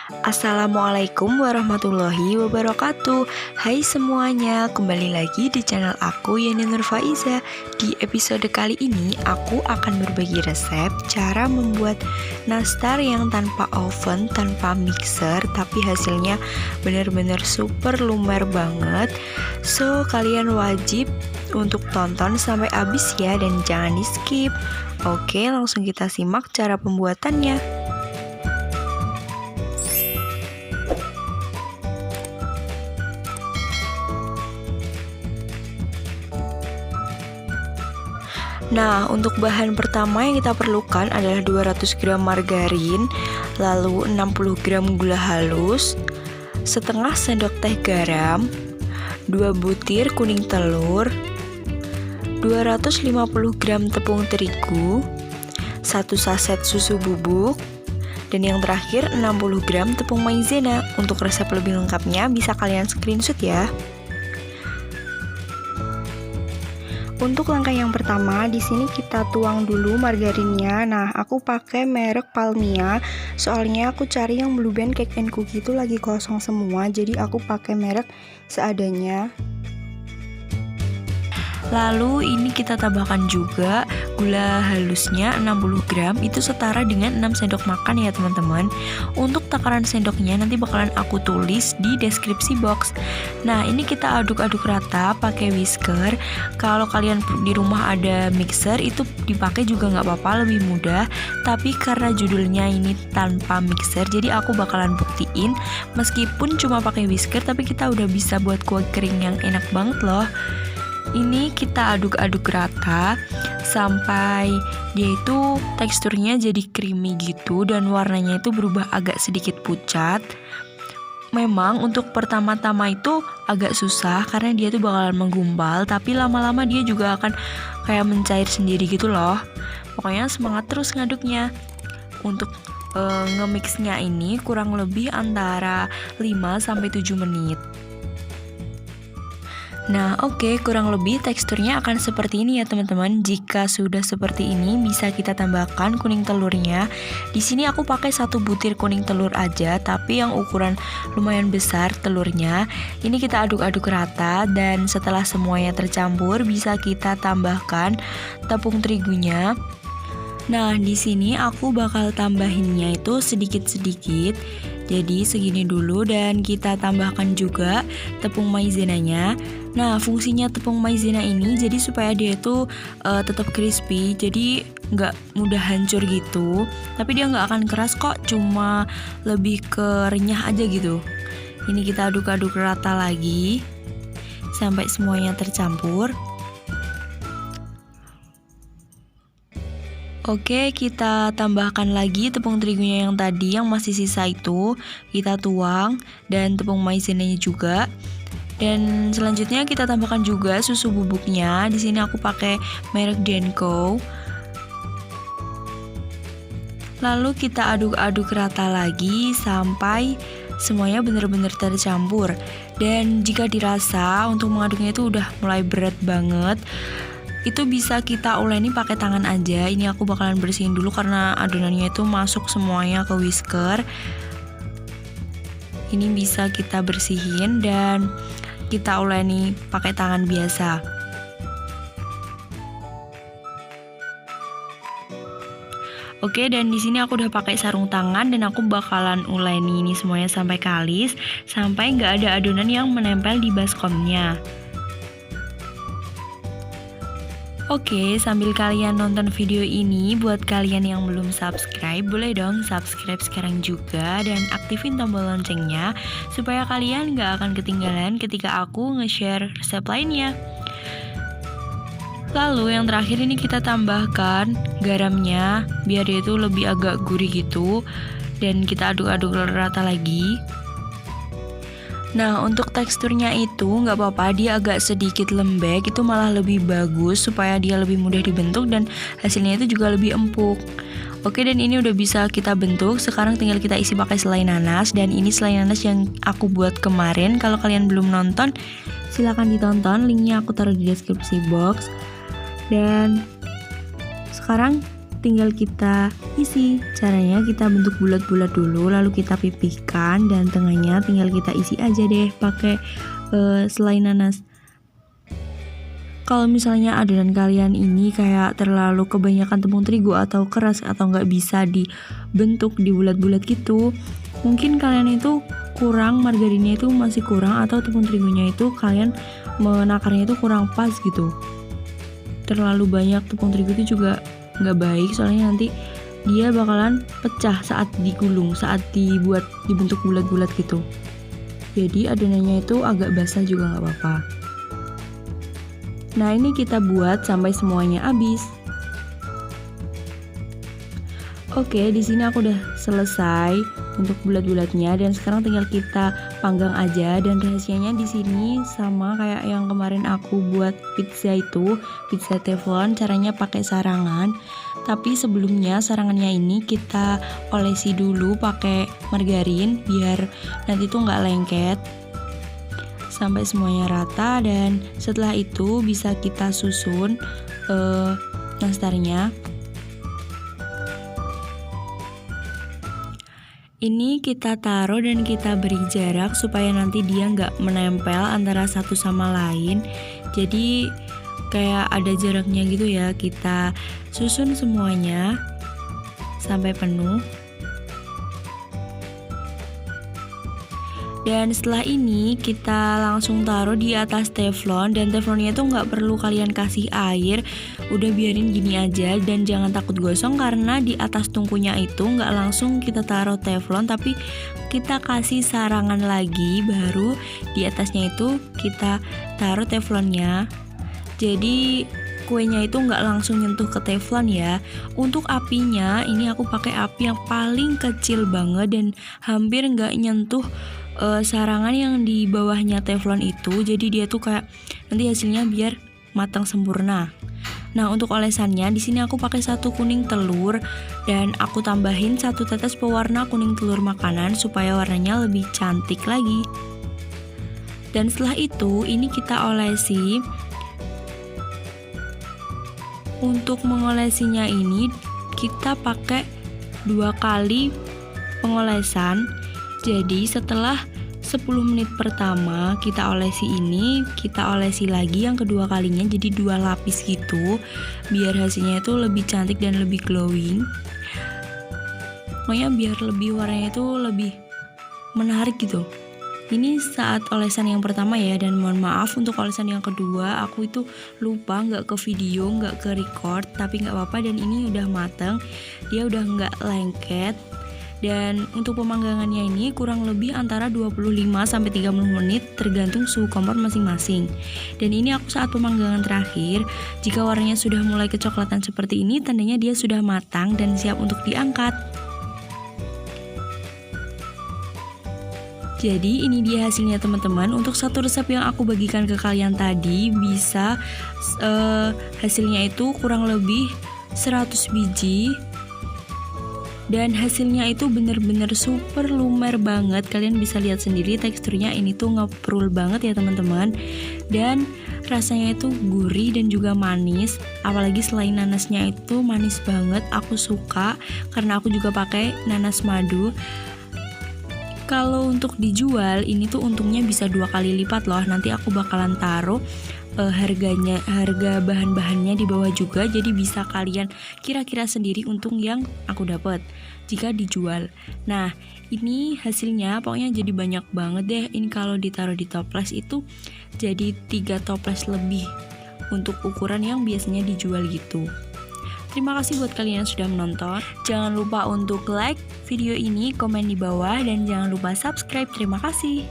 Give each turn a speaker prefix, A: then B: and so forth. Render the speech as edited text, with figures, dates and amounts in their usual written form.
A: Assalamualaikum warahmatullahi wabarakatuh. Hai semuanya, kembali lagi di channel aku Yani Nur Faiza. Di episode kali ini aku akan berbagi resep cara membuat nastar yang tanpa oven, tanpa mixer, tapi hasilnya benar-benar super lumer banget. So kalian wajib untuk tonton sampai habis ya, dan jangan di skip. Oke, langsung kita simak cara pembuatannya. Nah, untuk bahan pertama yang kita perlukan adalah 200 gram margarin, lalu 60 gram gula halus, setengah sendok teh garam, 2 butir kuning telur, 250 gram tepung terigu, 1 saset susu bubuk, dan yang terakhir 60 gram tepung maizena. Untuk resep lebih lengkapnya bisa kalian screenshot ya. Untuk langkah yang pertama, di sini kita tuang dulu margarinnya. Nah, aku pakai merek Palmia. Soalnya aku cari yang Blue Band Cake and Cookie itu lagi kosong semua, jadi aku pakai merek seadanya. Lalu ini kita tambahkan juga gula halusnya 60 gram, itu setara dengan 6 sendok makan ya teman-teman. Untuk takaran sendoknya nanti bakalan aku tulis di deskripsi box. Nah, ini kita aduk-aduk rata pakai whisker. Kalau kalian di rumah ada mixer itu dipakai juga nggak apa-apa, lebih mudah. Tapi karena judulnya ini tanpa mixer, jadi aku bakalan buktiin meskipun cuma pakai whisker tapi kita udah bisa buat kue kering yang enak banget loh. Ini kita aduk-aduk rata sampai dia itu teksturnya jadi creamy gitu dan warnanya itu berubah agak sedikit pucat. Memang untuk pertama-tama itu agak susah karena dia tuh bakalan menggumpal, tapi lama-lama dia juga akan kayak mencair sendiri gitu loh. Pokoknya semangat terus ngaduknya. Untuk nge-mixnya ini kurang lebih antara 5-7 menit. Nah, oke, kurang lebih teksturnya akan seperti ini ya teman-teman. Jika sudah seperti ini, bisa kita tambahkan kuning telurnya. Di sini aku pakai 1 butir kuning telur aja, tapi yang ukuran lumayan besar telurnya. Ini kita aduk-aduk rata, dan setelah semuanya tercampur, bisa kita tambahkan tepung terigunya. Nah, di sini aku bakal tambahinnya itu sedikit-sedikit. Jadi segini dulu, dan kita tambahkan juga tepung maizenanya. Nah, fungsinya tepung maizena ini jadi supaya dia itu tetap crispy, jadi nggak mudah hancur gitu. Tapi dia nggak akan keras kok, cuma lebih ke renyah aja gitu. Ini kita aduk-aduk rata lagi sampai semuanya tercampur. Oke, kita tambahkan lagi tepung terigunya yang tadi yang masih sisa itu, kita tuang, dan tepung maizenanya juga. Dan selanjutnya kita tambahkan juga susu bubuknya. Di sini aku pakai merek Denko. Lalu kita aduk-aduk rata lagi sampai semuanya benar-benar tercampur. Dan jika dirasa untuk mengaduknya itu udah mulai berat banget, itu bisa kita uleni pakai tangan aja. Ini aku bakalan bersihin dulu karena adonannya itu masuk semuanya ke whisker. Ini bisa kita bersihin dan kita uleni pakai tangan biasa. Oke, dan di sini aku udah pakai sarung tangan dan aku bakalan uleni ini semuanya sampai kalis, sampai nggak ada adonan yang menempel di baskomnya. Oke, sambil kalian nonton video ini, buat kalian yang belum subscribe, boleh dong subscribe sekarang juga dan aktifin tombol loncengnya supaya kalian gak akan ketinggalan ketika aku nge-share resep lainnya. Lalu yang terakhir ini kita tambahkan garamnya biar dia itu lebih agak gurih gitu, dan kita aduk-aduk rata lagi. Nah, untuk teksturnya itu nggak apa-apa, dia agak sedikit lembek, itu malah lebih bagus supaya dia lebih mudah dibentuk dan hasilnya itu juga lebih empuk. Oke, dan ini udah bisa kita bentuk. Sekarang tinggal kita isi pakai selai nanas, dan ini selai nanas yang aku buat kemarin. Kalau kalian belum nonton, silahkan ditonton, linknya aku taruh di deskripsi box. Dan sekarang tinggal kita isi. Caranya kita bentuk bulat-bulat dulu, lalu kita pipihkan, dan tengahnya tinggal kita isi aja deh pakai selai nanas. Kalau misalnya adonan kalian ini kayak terlalu kebanyakan tepung terigu atau keras atau nggak bisa dibentuk di bulat-bulat gitu, mungkin kalian itu kurang, margarinnya itu masih kurang, atau tepung terigunya itu kalian menakarnya itu kurang pas gitu. Terlalu banyak tepung terigu itu juga nggak baik, soalnya nanti dia bakalan pecah saat digulung, saat dibentuk bulat-bulat gitu. Jadi adonannya itu agak basah juga nggak apa-apa. Nah, ini kita buat sampai semuanya habis. Oke, di sini aku udah selesai untuk bulat-bulatnya, dan sekarang tinggal kita panggang aja. Dan rahasianya di sini sama kayak yang kemarin aku buat pizza itu, pizza teflon. Caranya pakai sarangan, tapi sebelumnya sarangannya ini kita olesi dulu pakai margarin biar nanti tuh nggak lengket sampai semuanya rata. Dan setelah itu bisa kita susun nastarnya. Ini kita taruh dan kita beri jarak supaya nanti dia nggak menempel antara satu sama lain. Jadi kayak ada jaraknya gitu ya. Kita susun semuanya sampai penuh. Dan setelah ini kita langsung taruh di atas teflon, dan teflonnya itu nggak perlu kalian kasih air, udah biarin gini aja. Dan jangan takut gosong karena di atas tungkunya itu nggak langsung kita taruh teflon, tapi kita kasih sarangan lagi, baru di atasnya itu kita taruh teflonnya. Jadi kuenya itu nggak langsung nyentuh ke teflon ya. Untuk apinya ini aku pakai api yang paling kecil banget dan hampir nggak nyentuh sarangan yang di bawahnya teflon itu. Jadi dia tuh kayak nanti hasilnya biar matang sempurna. Nah, untuk olesannya di sini aku pakai 1 kuning telur dan aku tambahin 1 tetes pewarna kuning telur makanan supaya warnanya lebih cantik lagi. Dan setelah itu ini kita olesi. Untuk mengolesinya ini kita pakai 2 kali pengolesan. Jadi setelah 10 menit pertama kita olesi ini, kita olesi lagi yang kedua kalinya, jadi 2 lapis gitu, biar hasilnya itu lebih cantik dan lebih glowing. Pokoknya biar lebih warnanya itu lebih menarik gitu. Ini saat olesan yang pertama ya, dan mohon maaf untuk olesan yang kedua aku itu lupa, nggak ke video, nggak ke record, tapi nggak apa-apa. Dan ini udah mateng, dia udah nggak lengket. Dan untuk pemanggangannya ini kurang lebih antara 25-30 menit tergantung suhu kompor masing-masing. Dan ini aku saat pemanggangan terakhir, jika warnanya sudah mulai kecoklatan seperti ini, tandanya dia sudah matang dan siap untuk diangkat. Jadi ini dia hasilnya teman-teman. Untuk satu resep yang aku bagikan ke kalian tadi bisa hasilnya itu kurang lebih 100 biji. Dan hasilnya itu bener-bener super lumer banget. Kalian bisa lihat sendiri teksturnya ini tuh ngeprul banget ya teman-teman. Dan rasanya itu gurih dan juga manis. Apalagi selain nanasnya itu manis banget, aku suka karena aku juga pakai nanas madu. Kalau untuk dijual ini tuh untungnya bisa 2 kali lipat loh. Nanti aku bakalan taruh harga bahan-bahannya di bawah juga, jadi bisa kalian kira-kira sendiri untung yang aku dapat jika dijual. Nah, ini hasilnya pokoknya jadi banyak banget deh. Ini kalau ditaruh di toples itu jadi 3 toples lebih untuk ukuran yang biasanya dijual gitu. Terima kasih buat kalian yang sudah menonton. Jangan lupa untuk like video ini, komen di bawah, dan jangan lupa subscribe. Terima kasih.